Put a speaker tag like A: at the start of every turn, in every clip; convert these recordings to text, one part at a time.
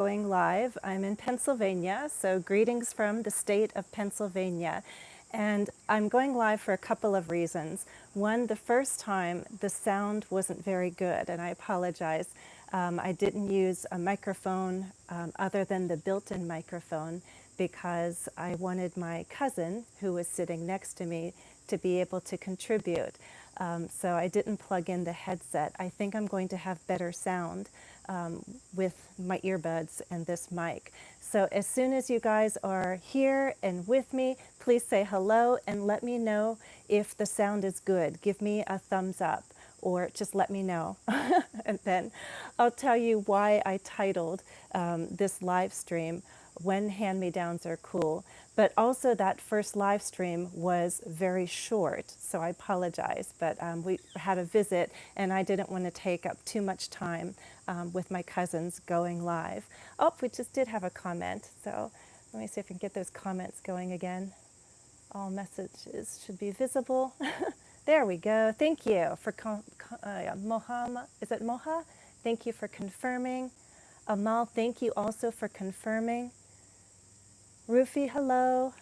A: Going live. I'm in Pennsylvania, so greetings from the state of Pennsylvania. And I'm going live for a couple of reasons. One, the first time the sound wasn't very good, and I apologize. I didn't use a microphone other than the built-in microphone because I wanted my cousin, who was sitting next to me, to be able to contribute. So I didn't plug in the headset. I think I'm going to have better sound with my earbuds and this mic. So as soon as you guys are here and with me, please say hello and let me know if the sound is good. Give me a thumbs up or just let me know. And then I'll tell you why I titled this live stream, When Hand-Me-Downs Are Cool. But also that first live stream was very short, so I apologize. But we had a visit and I didn't want to take up too much time with my cousins going live. Oh, we just did have a comment, so let me see if we can get those comments going again. All messages should be visible. There we go. Thank you for Mohammed. Is it Moha? Thank you for confirming. Amal, thank you also for confirming. Rufi, hello.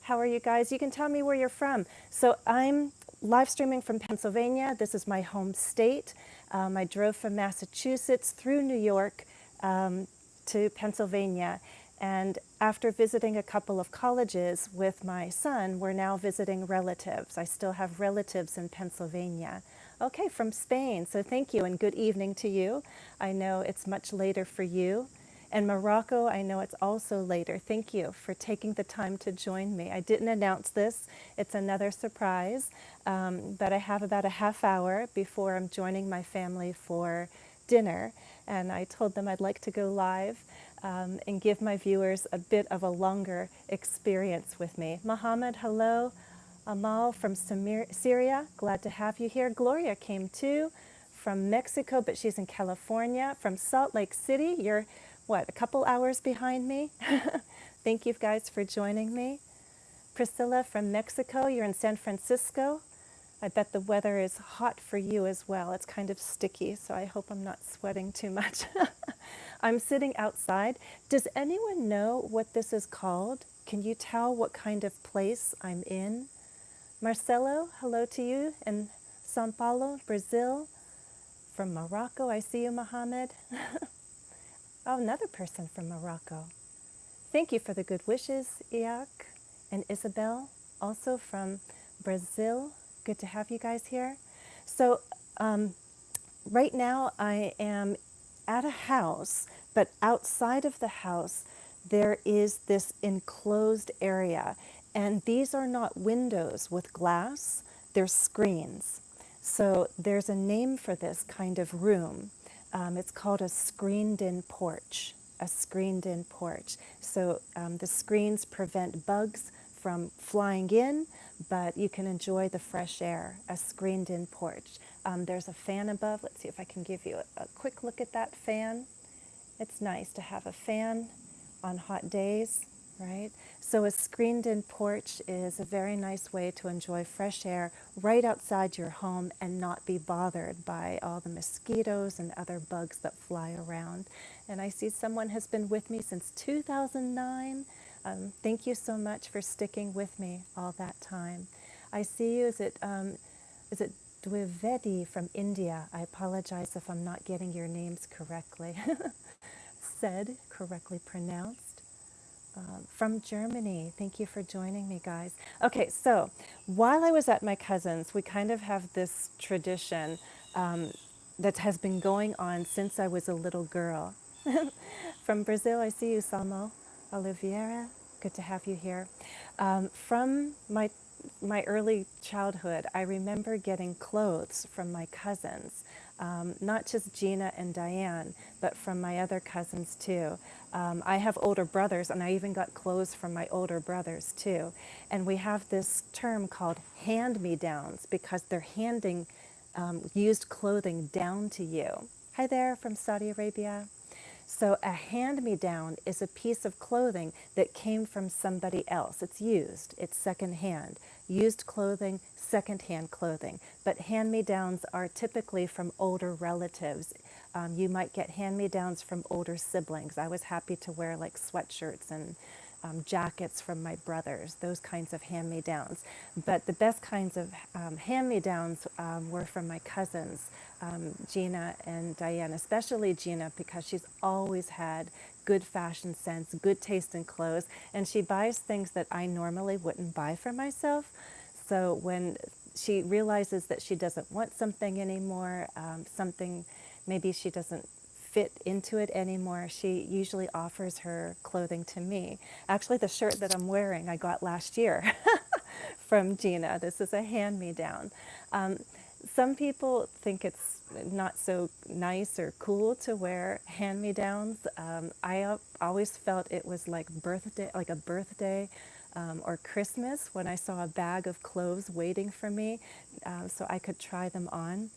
A: How are you guys? You can tell me where you're from. So I'm live streaming from Pennsylvania. This is my home state. I drove from Massachusetts through New York to Pennsylvania. And after visiting a couple of colleges with my son, we're now visiting relatives. I still have relatives in Pennsylvania. Okay, from Spain. So thank you and good evening to you. I know it's much later for you. And Morocco, I know it's also later. Thank you for taking the time to join me. I didn't announce this. It's another surprise. But I have about a half hour before I'm joining my family for dinner. And I told them I'd like to go live and give my viewers a bit of a longer experience with me. Mohammed, hello. Amal from Syria, glad to have you here. Gloria came too from Mexico, but she's in California. From Salt Lake City, you're what, a couple hours behind me? Thank you guys for joining me. Priscilla from Mexico, you're in San Francisco. I bet the weather is hot for you as well. It's kind of sticky, so I hope I'm not sweating too much. I'm sitting outside. Does anyone know what this is called? Can you tell what kind of place I'm in? Marcelo, hello to you in Sao Paulo, Brazil. From Morocco, I see you, Mohammed. Oh, another person from Morocco. Thank you for the good wishes, Iak and Isabel, also from Brazil. Good to have you guys here. So right now I am at a house, but outside of the house there is this enclosed area. And these are not windows with glass, they're screens. So there's a name for this kind of room. It's called a screened-in porch, a screened-in porch. So the screens prevent bugs from flying in, but you can enjoy the fresh air, a screened-in porch. There's a fan above. Let's see if I can give you a quick look at that fan. It's nice to have a fan on hot days, right? So a screened-in porch is a very nice way to enjoy fresh air right outside your home and not be bothered by all the mosquitoes and other bugs that fly around. And I see someone has been with me since 2009. Thank you so much for sticking with me all that time. I see you. Is it Dwivedi from India? I apologize if I'm not getting your names correctly. Said, correctly pronounced. From Germany. Thank you for joining me, guys. Okay, so while I was at my cousin's, we kind of have this tradition that has been going on since I was a little girl. From Brazil, I see you, Salmo Oliveira. Good to have you here. From my early childhood, I remember getting clothes from my cousins. Not just Gina and Diane, but from my other cousins too. I have older brothers, and I even got clothes from my older brothers too. And we have this term called hand-me-downs because they're handing used clothing down to you. Hi there from Saudi Arabia. So a hand-me-down is a piece of clothing that came from somebody else. It's used, it's secondhand. Used clothing, secondhand clothing. But hand-me-downs are typically from older relatives You might get hand-me-downs from older siblings. I was happy to wear like sweatshirts and jackets from my brothers, those kinds of hand-me-downs. But the best kinds of hand-me-downs were from my cousins, Gina and Diane, especially Gina, because she's always had good fashion sense, good taste in clothes, and she buys things that I normally wouldn't buy for myself. So when she realizes that she doesn't want something anymore, something maybe she doesn't fit into it anymore, she usually offers her clothing to me. Actually, the shirt that I'm wearing I got last year from Gina. This is a hand-me-down. Some people think it's not so nice or cool to wear hand-me-downs. I always felt it was like a birthday or Christmas when I saw a bag of clothes waiting for me so I could try them on.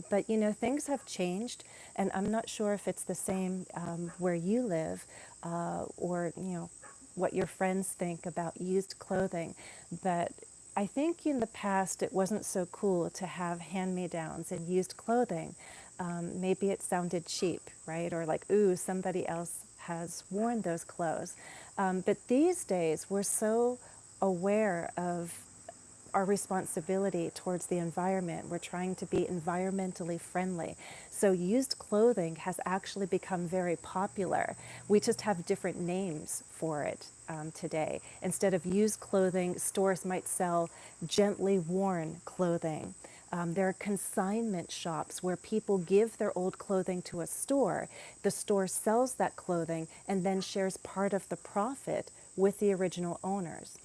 A: But you know, things have changed, and I'm not sure if it's the same where you live or you know what your friends think about used clothing. But I think in the past it wasn't so cool to have hand-me-downs and used clothing. Maybe it sounded cheap, right? Or like, ooh, somebody else has worn those clothes. But these days we're so aware of our responsibility towards the environment. We're trying to be environmentally friendly. So used clothing has actually become very popular. We just have different names for it today. Instead of used clothing, stores might sell gently worn clothing. There are consignment shops where people give their old clothing to a store. The store sells that clothing and then shares part of the profit with the original owners.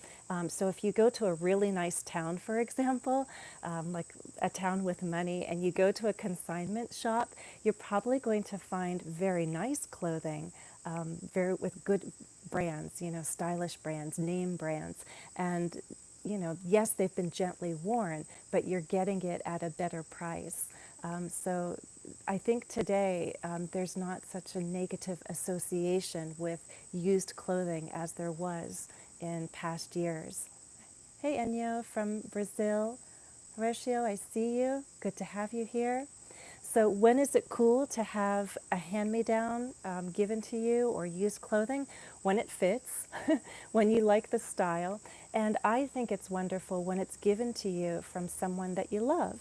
A: So if you go to a really nice town, for example, like a town with money, and you go to a consignment shop, you're probably going to find very nice clothing, with good brands, you know, stylish brands, name brands. And, you know, yes, they've been gently worn, but you're getting it at a better price. So I think today there's not such a negative association with used clothing as there was in past years. Hey Enyo from Brazil. Horatio, I see you. Good to have you here. So when is it cool to have a hand-me-down given to you or used clothing? When it fits, when you like the style. And I think it's wonderful when it's given to you from someone that you love.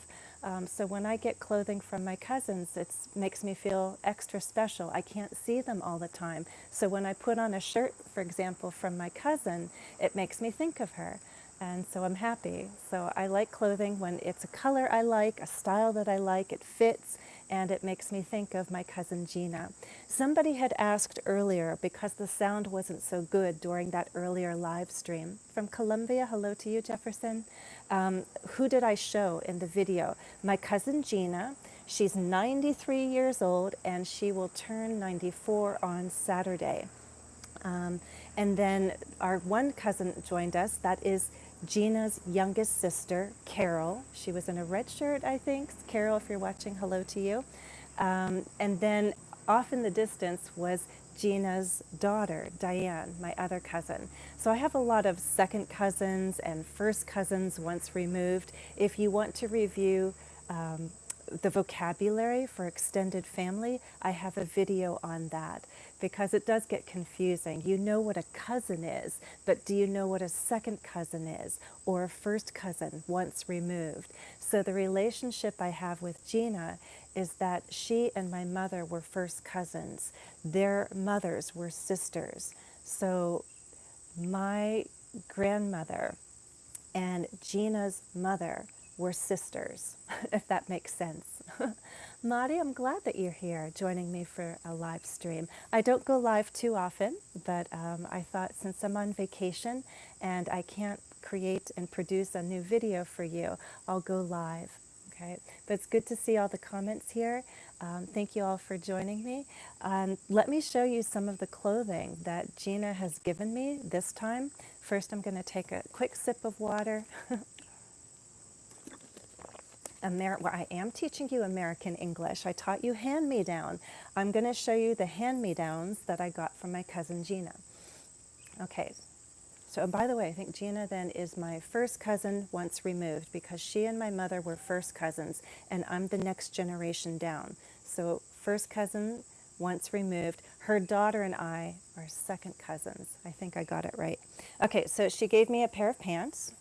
A: So when I get clothing from my cousins, it makes me feel extra special. I can't see them all the time. So when I put on a shirt, for example, from my cousin, it makes me think of her. And so I'm happy. So I like clothing when it's a color I like, a style that I like, it fits, and it makes me think of my cousin Gina. Somebody had asked earlier, because the sound wasn't so good during that earlier live stream, from Colombia, hello to you, Jefferson. Who did I show in the video? My cousin Gina. She's 93 years old, and she will turn 94 on Saturday. And then our one cousin joined us. That is Gina's youngest sister, Carol. She was in a red shirt, I think. Carol, if you're watching, hello to you. And then off in the distance was Gina's daughter, Diane, my other cousin. So I have a lot of second cousins and first cousins once removed. If you want to review the vocabulary for extended family, I have a video on that because it does get confusing. You know what a cousin is, but do you know what a second cousin is or a first cousin once removed? So the relationship I have with Gina is that she and my mother were first cousins. Their mothers were sisters. So my grandmother and Gina's mother were sisters, if that makes sense. Mari, I'm glad that you're here joining me for a live stream. I don't go live too often, but I thought since I'm on vacation and I can't create and produce a new video for you, I'll go live. Okay, but it's good to see all the comments here. Thank you all for joining me. Let me show you some of the clothing that Gina has given me this time. First, I'm going to take a quick sip of water. Well, I am teaching you American English. I taught you hand-me-down. I'm going to show you the hand-me-downs that I got from my cousin Gina. Okay, so by the way, I think Gina then is my first cousin once removed because she and my mother were first cousins, and I'm the next generation down. So first cousin, once removed. Her daughter and I are second cousins. I think I got it right. Okay, so she gave me a pair of pants,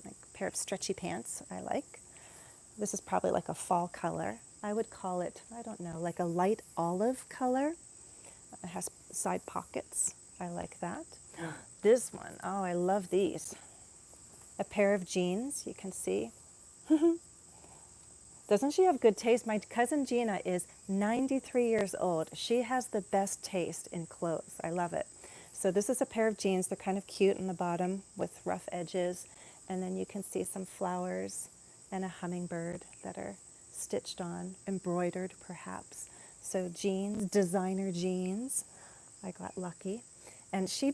A: like a pair of stretchy pants I like. This is probably like a fall color. I would call it, I don't know, like a light olive color. It has side pockets. I like that. This one, oh, I love these. A pair of jeans, you can see. Doesn't she have good taste? My cousin Gina is 93 years old. She has the best taste in clothes. I love it. So this is a pair of jeans. They're kind of cute in the bottom with rough edges. And then you can see some flowers and a hummingbird that are stitched on, embroidered perhaps. So jeans, designer jeans. I got lucky. And she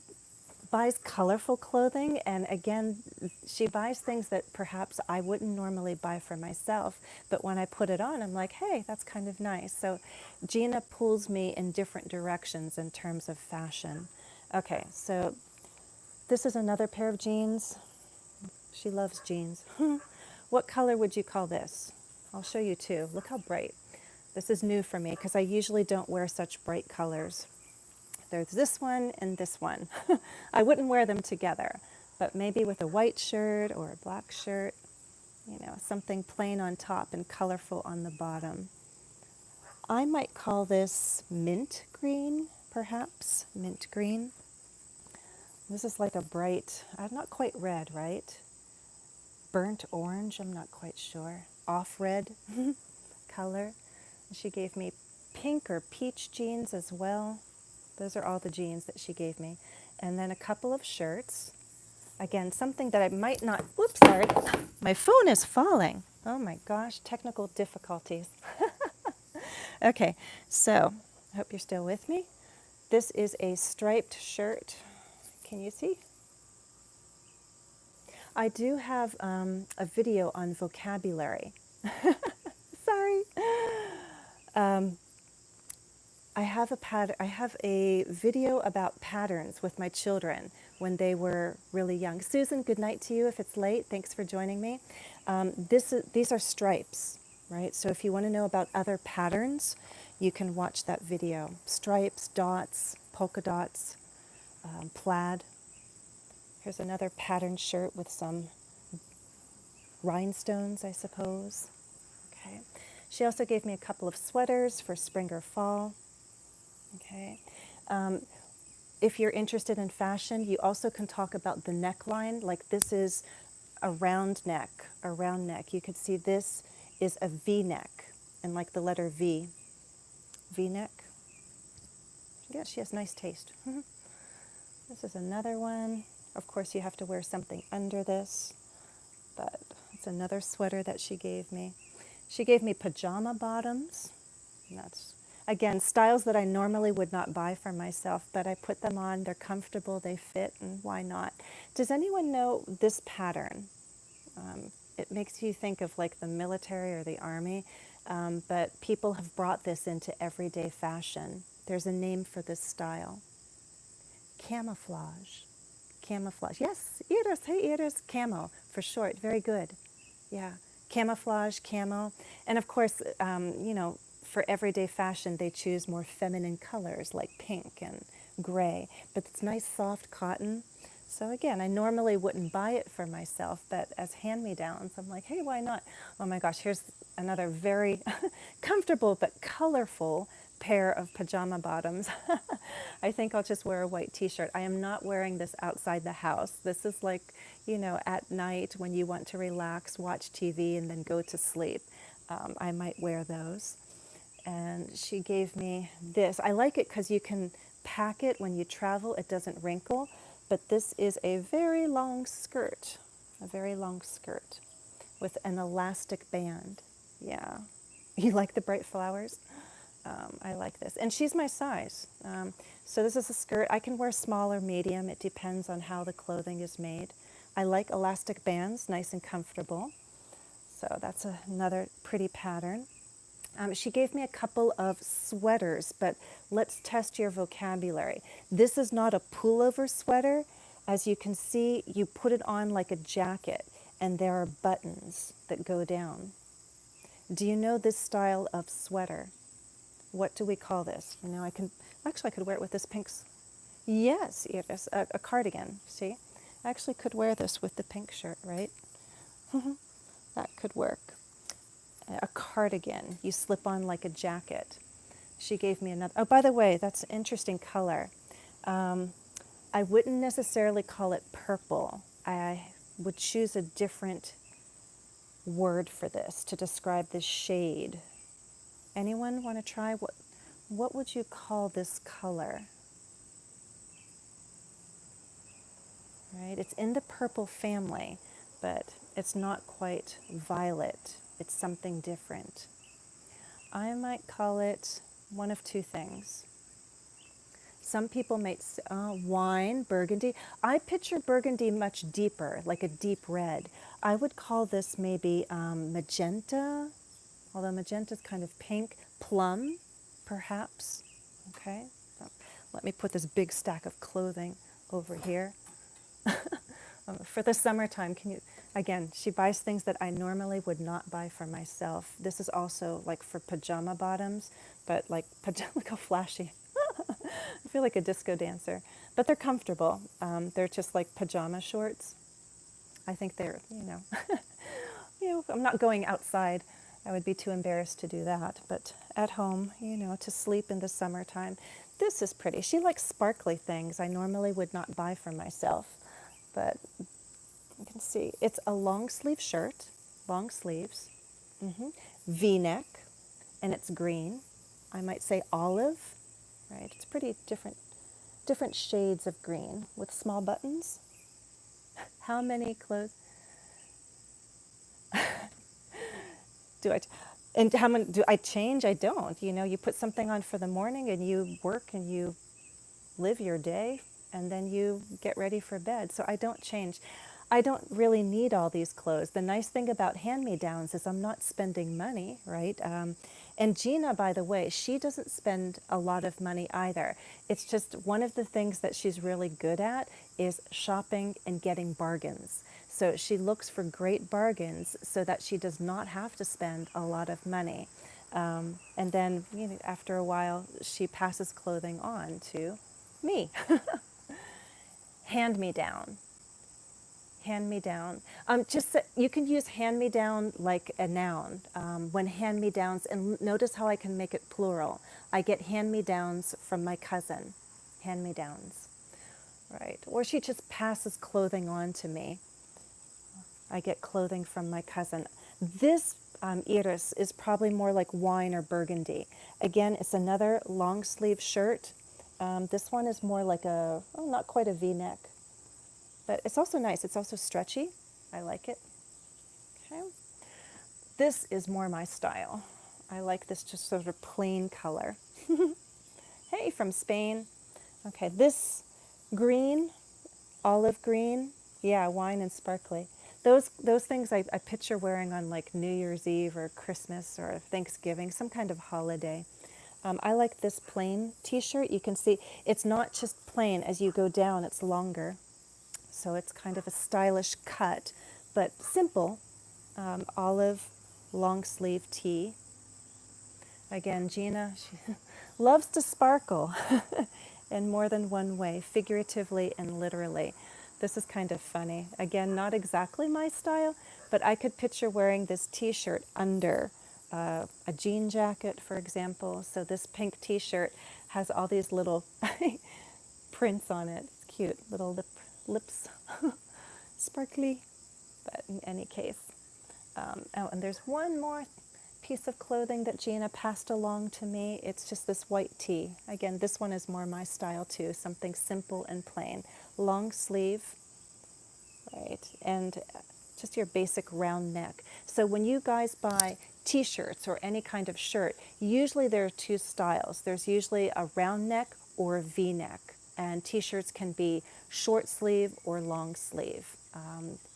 A: buys colorful clothing, and again, she buys things that perhaps I wouldn't normally buy for myself, but when I put it on, I'm like, hey, that's kind of nice. So Gina pulls me in different directions in terms of fashion. Okay, so this is another pair of jeans. She loves jeans. What color would you call this? I'll show you too. Look how bright. This is new for me because I usually don't wear such bright colors. There's this one and this one. I wouldn't wear them together, but maybe with a white shirt or a black shirt, you know, something plain on top and colorful on the bottom. I might call this mint green, perhaps, mint green. This is like a bright, not quite red, right? Burnt orange, I'm not quite sure. Off red color. She gave me pink or peach jeans as well. Those are all the jeans that she gave me. And then a couple of shirts. Again, something that I might not, whoops, sorry. My phone is falling. Oh my gosh, technical difficulties. Okay, so I hope you're still with me. This is a striped shirt. Can you see? I do have a video on vocabulary. Sorry. I have a video about patterns with my children when they were really young. Susan, good night to you if it's late. Thanks for joining me. These are stripes, right? So if you want to know about other patterns, you can watch that video. Stripes, dots, polka dots, plaid. Here's another patterned shirt with some rhinestones, I suppose. Okay. She also gave me a couple of sweaters for spring or fall. Okay. If you're interested in fashion, you also can talk about the neckline. Like this is a round neck. You could see this is a V-neck, and like the letter V. V-neck. Yeah, she has nice taste. This is another one. Of course, you have to wear something under this, but it's another sweater that she gave me. She gave me pajama bottoms. And that's, again, styles that I normally would not buy for myself, but I put them on. They're comfortable, they fit, and why not? Does anyone know this pattern? It makes you think of like the military or the army, but people have brought this into everyday fashion. There's a name for this style. Camouflage. Camouflage. Yes, Iris. Hey, Iris. Camo, for short. Very good. Yeah. Camouflage, camo. And of course, you know, for everyday fashion, they choose more feminine colors like pink and gray. But it's nice, soft cotton. So again, I normally wouldn't buy it for myself, but as hand-me-downs, I'm like, hey, why not? Oh my gosh, here's another very comfortable but colorful pair of pajama bottoms. I think I'll just wear a white t-shirt. I am not wearing this outside the house. This is like, you know, at night when you want to relax, watch TV, and then go to sleep. I might wear those. And she gave me this. I like it because you can pack it when you travel. It doesn't wrinkle. But this is a very long skirt with an elastic band. Yeah. You like the bright flowers? I like this. And she's my size. So this is a skirt. I can wear small or medium. It depends on how the clothing is made. I like elastic bands, nice and comfortable. So that's another pretty pattern. She gave me a couple of sweaters, but let's test your vocabulary. This is not a pullover sweater. As you can see, you put it on like a jacket, and there are buttons that go down. Do you know this style of sweater? What do we call this? You know, I could wear it with this pink. Yes, Iris, a cardigan. See, I actually could wear this with the pink shirt, right? That could work. A cardigan. You slip on like a jacket. She gave me another. Oh, by the way, that's an interesting color. I wouldn't necessarily call it purple. I would choose a different word for this to describe this shade. Anyone want to try? What would you call this color? Right? It's in the purple family, but it's not quite violet. It's something different. I might call it one of two things. Some people might say, wine, burgundy. I picture burgundy much deeper, like a deep red. I would call this maybe magenta, although magenta is kind of pink. Plum, perhaps. Okay, so let me put this big stack of clothing over here. For the summertime, again, she buys things that I normally would not buy for myself. This is also like for pajama bottoms, but like pajama, look how flashy. I feel like a disco dancer, but they're comfortable. They're just like pajama shorts. I think they're, I'm not going outside. I would be too embarrassed to do that, but at home, to sleep in the summertime. This is pretty. She likes sparkly things I normally would not buy for myself, but you can see it's a long sleeve shirt, long sleeves, V-neck, and it's green. I might say olive, right? It's pretty different shades of green with small buttons. How many clothes do I? And how many do I change? I don't. You put something on for the morning and you work and you live your day and then you get ready for bed. So I don't change. I don't really need all these clothes. The nice thing about hand-me-downs is I'm not spending money, right? And Gina, by the way, she doesn't spend a lot of money either. It's just one of the things that she's really good at is shopping and getting bargains. So she looks for great bargains so that she does not have to spend a lot of money. And then, after a while, she passes clothing on to me. Hand-me-down. Hand-me-down. You can use hand-me-down like a noun. When hand-me-downs, and notice how I can make it plural. I get hand-me-downs from my cousin. Hand-me-downs, right? Or she just passes clothing on to me. I get clothing from my cousin. This iris is probably more like wine or burgundy. Again, it's another long sleeve shirt. This one is more like not quite a V-neck. But it's also nice. It's also stretchy. I like it. Okay. This is more my style. I like this just sort of plain color. Hey, from Spain. Okay, this green, olive green, yeah, wine and sparkly. Those things I picture wearing on like New Year's Eve or Christmas or Thanksgiving, some kind of holiday. I like this plain t-shirt. You can see it's not just plain. As you go down, it's longer. So it's kind of a stylish cut, but simple. Olive long sleeve tee. Again, Gina, she loves to sparkle in more than one way, figuratively and literally. This is kind of funny. Again, not exactly my style, but I could picture wearing this t-shirt under a jean jacket, for example. So this pink t-shirt has all these little prints on it. It's cute, little lips, sparkly, but in any case. And there's one more piece of clothing that Gina passed along to me. It's just this white tee. Again, this one is more my style too, something simple and plain. Long sleeve, right, and just your basic round neck. So when you guys buy t-shirts or any kind of shirt, usually there are two styles. There's usually a round neck or a V-neck, and t-shirts can be short sleeve or long sleeve.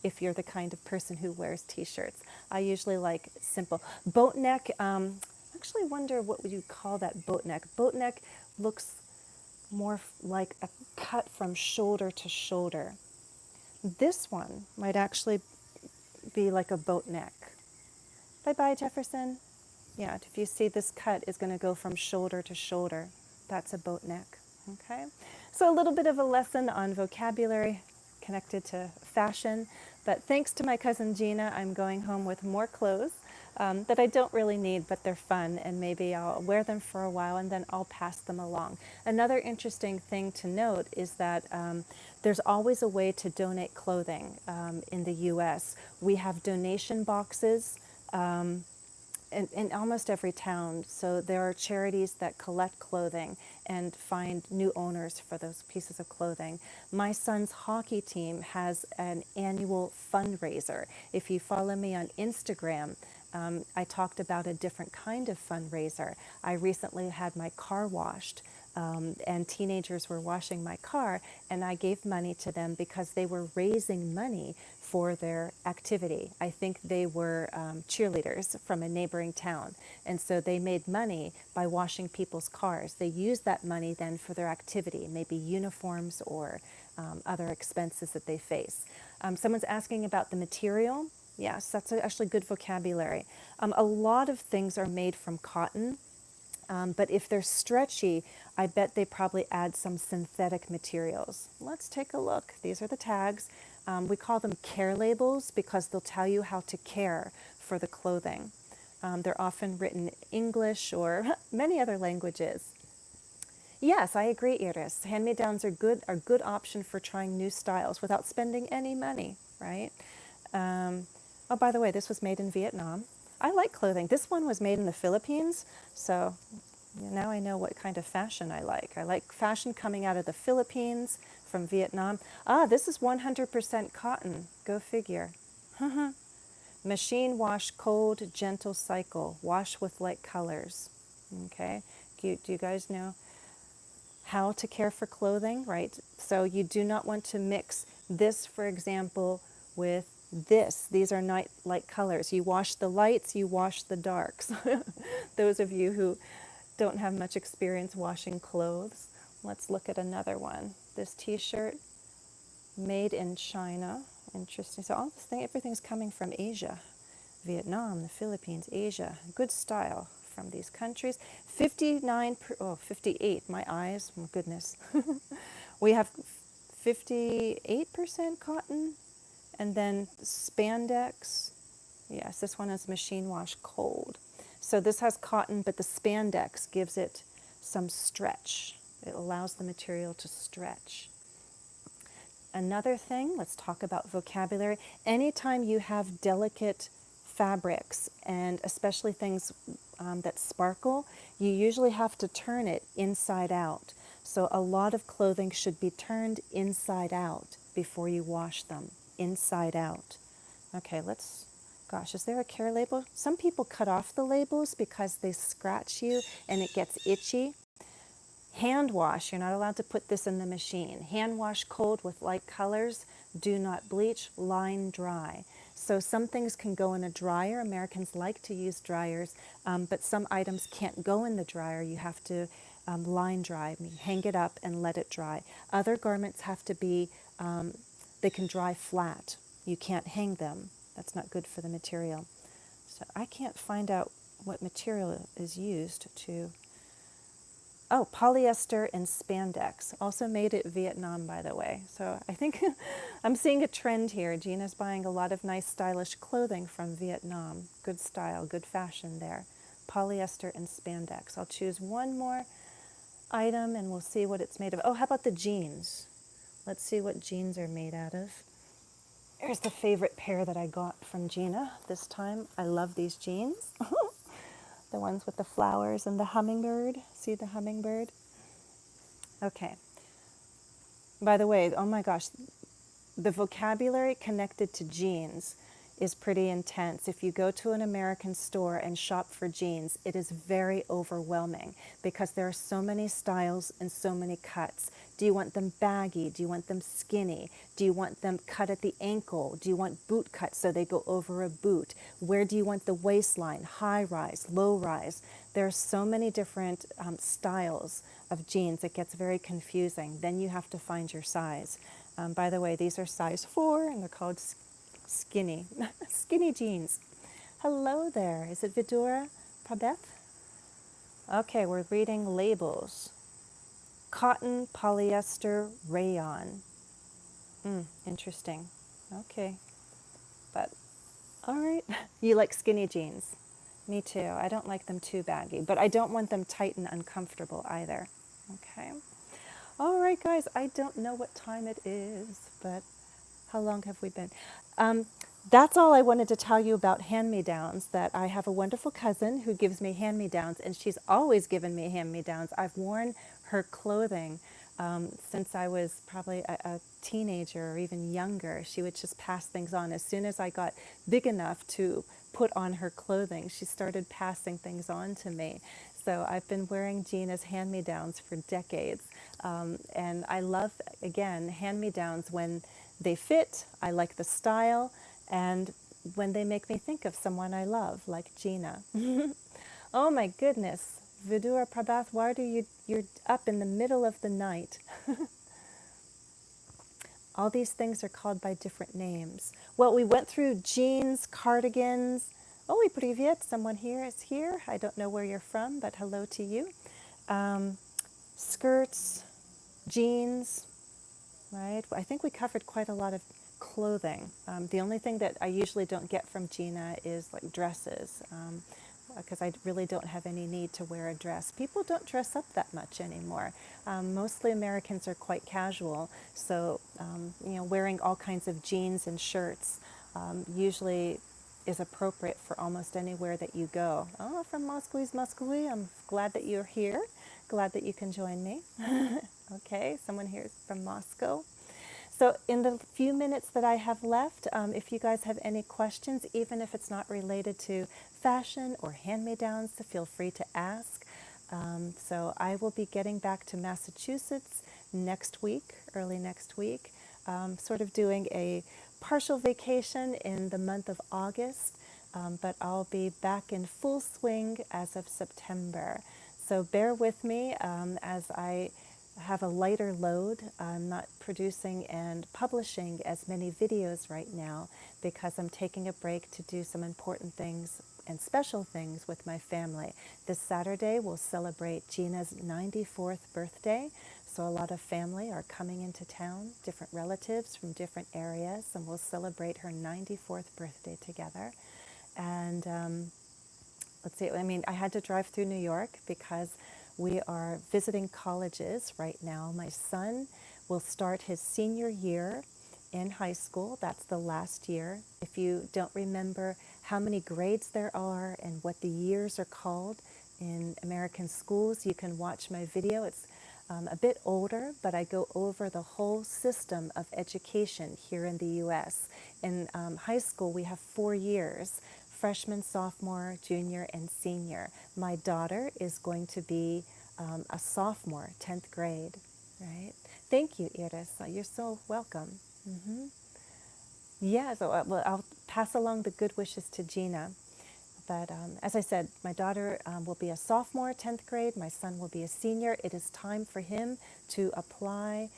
A: If you're the kind of person who wears t-shirts, I usually like simple. Boat neck, actually wonder what would you call that boat neck. Boat neck looks more like a cut from shoulder to shoulder. This one might actually be like a boat neck. Bye-bye, Jefferson. Yeah, if you see this cut is going to go from shoulder to shoulder. That's a boat neck. Okay, so a little bit of a lesson on vocabulary connected to fashion. But thanks to my cousin Gina, I'm going home with more clothes that I don't really need, but they're fun, and maybe I'll wear them for a while and then I'll pass them along. Another interesting thing to note is that there's always a way to donate clothing in the US. We have donation boxes. In almost every town. So there are charities that collect clothing and find new owners for those pieces of clothing. My son's hockey team has an annual fundraiser. If you follow me on Instagram, I talked about a different kind of fundraiser. I recently had my car washed. And teenagers were washing my car, and I gave money to them because they were raising money for their activity. I think they were cheerleaders from a neighboring town, and so they made money by washing people's cars. They used that money then for their activity, maybe uniforms or other expenses that they face. Someone's asking about the material. Yes, that's actually good vocabulary. A lot of things are made from cotton. But if they're stretchy, I bet they probably add some synthetic materials. Let's take a look. These are the tags. We call them care labels because they'll tell you how to care for the clothing. They're often written in English or many other languages. Yes, I agree, Iris. Hand-me-downs are a good option for trying new styles without spending any money, right? Oh, by the way, this was made in Vietnam. I like clothing. This one was made in the Philippines, so now I know what kind of fashion I like. I like fashion coming out of the Philippines, from Vietnam. Ah, this is 100% cotton. Go figure. Machine wash, cold, gentle cycle. Wash with light colors. Okay, do you guys know how to care for clothing, right? So you do not want to mix this, for example, with this. These are not light colors. You wash the lights, you wash the darks. Those of you who don't have much experience washing clothes. Let's look at another one. This t-shirt, made in China. Interesting. So all this thing, everything's coming from Asia. Vietnam, the Philippines, Asia. Good style from these countries. 58, my eyes, my goodness. We have 58% cotton, and then spandex. Yes, this one is machine wash cold. So this has cotton, but the spandex gives it some stretch. It allows the material to stretch. Another thing, let's talk about vocabulary. Anytime you have delicate fabrics, and especially things that sparkle, you usually have to turn it inside out. So a lot of clothing should be turned inside out before you wash them, inside out. Okay, gosh, is there a care label? Some people cut off the labels because they scratch you and it gets itchy. Hand wash, you're not allowed to put this in the machine. Hand wash cold with light colors. Do not bleach, line dry. So some things can go in a dryer. Americans like to use dryers, but some items can't go in the dryer. You have to line dry, hang it up and let it dry. Other garments have to be, they can dry flat. You can't hang them. That's not good for the material. So I can't find out what material is used to... Oh, polyester and spandex, also made in Vietnam, by the way. So I think I'm seeing a trend here. Gina's buying a lot of nice, stylish clothing from Vietnam. Good style, good fashion there. Polyester and spandex. I'll choose one more item and we'll see what it's made of. Oh, how about the jeans? Let's see what jeans are made out of. Here's the favorite pair that I got from Gina this time. I love these jeans. The ones with the flowers and the hummingbird. See the hummingbird? Okay. By the way, oh my gosh, the vocabulary connected to jeans is pretty intense. If you go to an American store and shop for jeans, it is very overwhelming because there are so many styles and so many cuts. Do you want them baggy? Do you want them skinny? Do you want them cut at the ankle? Do you want boot cuts so they go over a boot? Where do you want the waistline? High rise, low rise. There are so many different styles of jeans. It gets very confusing. Then you have to find your size. By the way, these are size 4 and they're called skinny. Skinny jeans. Hello there. Is it Vidura? Prabeth? Okay, we're reading labels. Cotton, polyester, rayon. Interesting. Okay, but all right. You like skinny jeans. Me too. I don't like them too baggy, but I don't want them tight and uncomfortable either. Okay. All right, guys, I don't know what time it is, but how long have we been? That's all I wanted to tell you about hand-me-downs, that I have a wonderful cousin who gives me hand-me-downs, and she's always given me hand-me-downs. I've worn her clothing since I was probably a teenager or even younger. She would just pass things on. As soon as I got big enough to put on her clothing, she started passing things on to me. So I've been wearing Gina's hand-me-downs for decades. And I love, again, hand-me-downs when they fit, I like the style, and when they make me think of someone I love, like Gina. Oh my goodness, Vidura Prabhath, why do you're up in the middle of the night? All these things are called by different names. Well, we went through jeans, cardigans. Oh, привет, someone here is here. I don't know where you're from, but hello to you. Skirts, jeans, right? I think we covered quite a lot of clothing. The only thing that I usually don't get from Gina is like dresses, because I really don't have any need to wear a dress. People don't dress up that much anymore. Mostly Americans are quite casual, so wearing all kinds of jeans and shirts usually is appropriate for almost anywhere that you go. Oh, from Moscow is Moscow. I'm glad that you're here. Glad that you can join me. Okay, someone here is from Moscow. So in the few minutes that I have left, if you guys have any questions, even if it's not related to fashion or hand-me-downs, feel free to ask. So I will be getting back to Massachusetts next week, early next week, sort of doing a partial vacation in the month of August, but I'll be back in full swing as of September. So bear with me as I have a lighter load. I'm not producing and publishing as many videos right now because I'm taking a break to do some important things and special things with my family. This Saturday we'll celebrate Gina's 94th birthday, so a lot of family are coming into town, different relatives from different areas, and we'll celebrate her 94th birthday together. And let's see, I had to drive through New York because we are visiting colleges right now. My son will start his senior year in high school. That's the last year. If you don't remember how many grades there are and what the years are called in American schools, you can watch my video. It's a bit older, but I go over the whole system of education here in the U.S. In high school, we have 4 years: freshman, sophomore, junior, and senior. My daughter is going to be a sophomore, 10th grade, right? Thank you, Iris. You're so welcome. Yeah, so well, I'll pass along the good wishes to Gina. But as I said, my daughter will be a sophomore, 10th grade. My son will be a senior. It is time for him to apply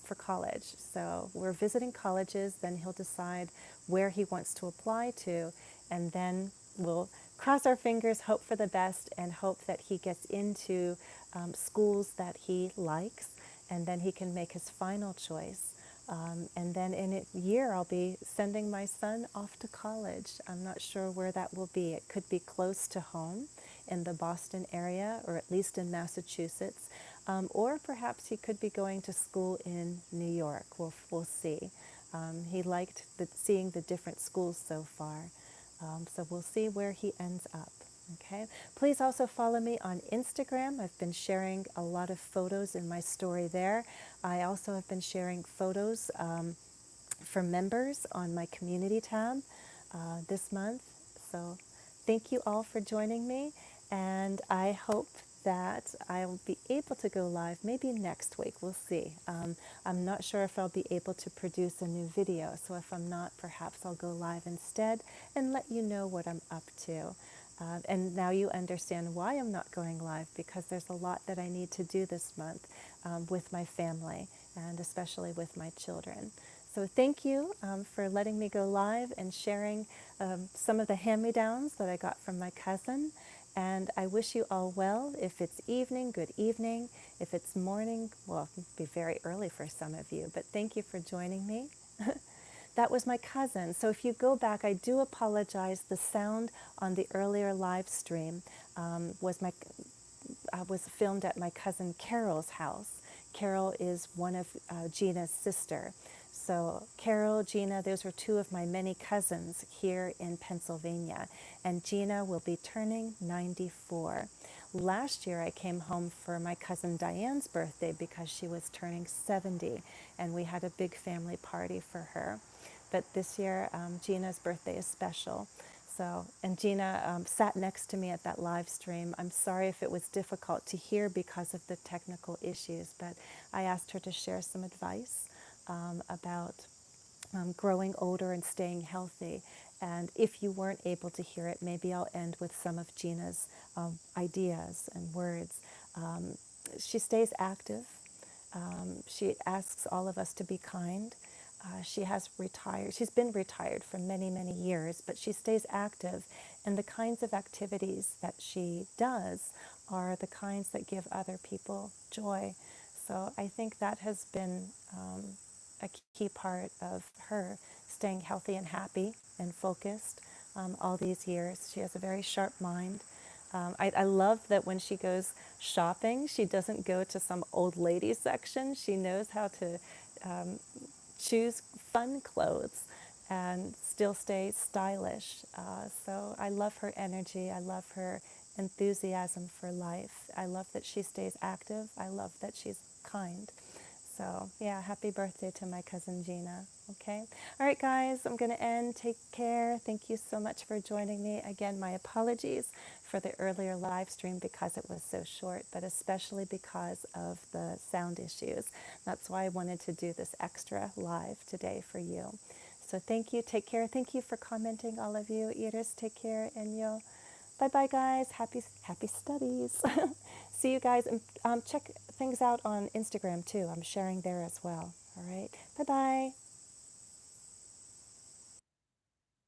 A: for college. So we're visiting colleges, then he'll decide where he wants to apply to, and then we'll cross our fingers, hope for the best, and hope that he gets into schools that he likes, and then he can make his final choice. And then in a year, I'll be sending my son off to college. I'm not sure where that will be. It could be close to home in the Boston area, or at least in Massachusetts. Or perhaps he could be going to school in New York. We'll see. He liked seeing the different schools so far. So we'll see where he ends up. Okay. Please also follow me on Instagram. I've been sharing a lot of photos in my story there. I also have been sharing photos for members on my community tab this month. So thank you all for joining me, and I hope that I'll be able to go live maybe next week. We'll see. I'm not sure if I'll be able to produce a new video, so if I'm not, perhaps I'll go live instead and let you know what I'm up to. And now you understand why I'm not going live, because there's a lot that I need to do this month with my family, and especially with my children. So thank you for letting me go live and sharing some of the hand-me-downs that I got from my cousin. And I wish you all well. If it's evening, good evening. If it's morning, well, it'll be very early for some of you, but thank you for joining me. That was my cousin. So if you go back, I do apologize. The sound on the earlier live stream was filmed at my cousin Carol's house. Carol is one of Gina's sister. So Carol, Gina, those were two of my many cousins here in Pennsylvania. And Gina will be turning 94. Last year I came home for my cousin Diane's birthday because she was turning 70, and we had a big family party for her. But this year, Gina's birthday is special. So, and Gina sat next to me at that live stream. I'm sorry if it was difficult to hear because of the technical issues, but I asked her to share some advice about growing older and staying healthy. And if you weren't able to hear it, maybe I'll end with some of Gina's ideas and words. She stays active. She asks all of us to be kind. She has retired. She's been retired for many, many years, but she stays active. And the kinds of activities that she does are the kinds that give other people joy. So I think that has been a key part of her staying healthy and happy and focused all these years. She has a very sharp mind. I love that when she goes shopping, she doesn't go to some old lady section. She knows how to choose fun clothes and still stay stylish. So I love her energy. I love her enthusiasm for life. I love that she stays active. I love that she's kind. So yeah, happy birthday to my cousin Gina. Okay. All right, guys, I'm going to end. Take care. Thank you so much for joining me. Again, my apologies for the earlier live stream because it was so short, but especially because of the sound issues. That's why I wanted to do this extra live today for you. So thank you. Take care. Thank you for commenting, all of you. Iris, take care. And yo, bye-bye, guys. Happy studies. See you guys. And check things out on Instagram, too. I'm sharing there as well. All right. Bye-bye.